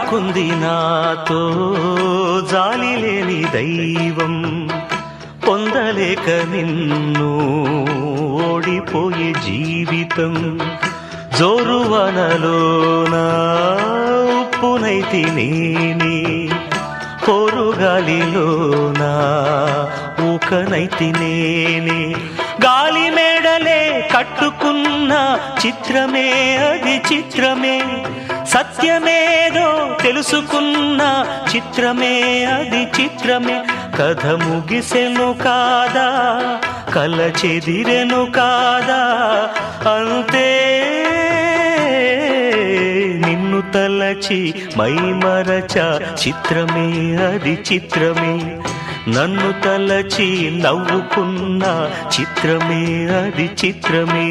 ఆడుకుంది నాతో జాలి లేని దైవం, పొందలేక నిన్ను ఓడిపోయే జీవితం. జోరువనలోనా ఉప్పునైతి నేనే, పోరుగాలిలోనా ఊకనైతి నేనే. గాలి మేడలే కట్టుకున్న చిత్రమే అది చిత్రమే, సత్యమేదో తెలుసుకున్న చిత్రమే అది చిత్రమే. కథ ముగిసెను కాదా, కల చెదిరెను కాదా, అంతే నిన్ను తలచి మైమరచ చిత్రమే అది చిత్రమే. నన్ను తలచి నవ్వుకున్న చిత్రమే అది చిత్రమే.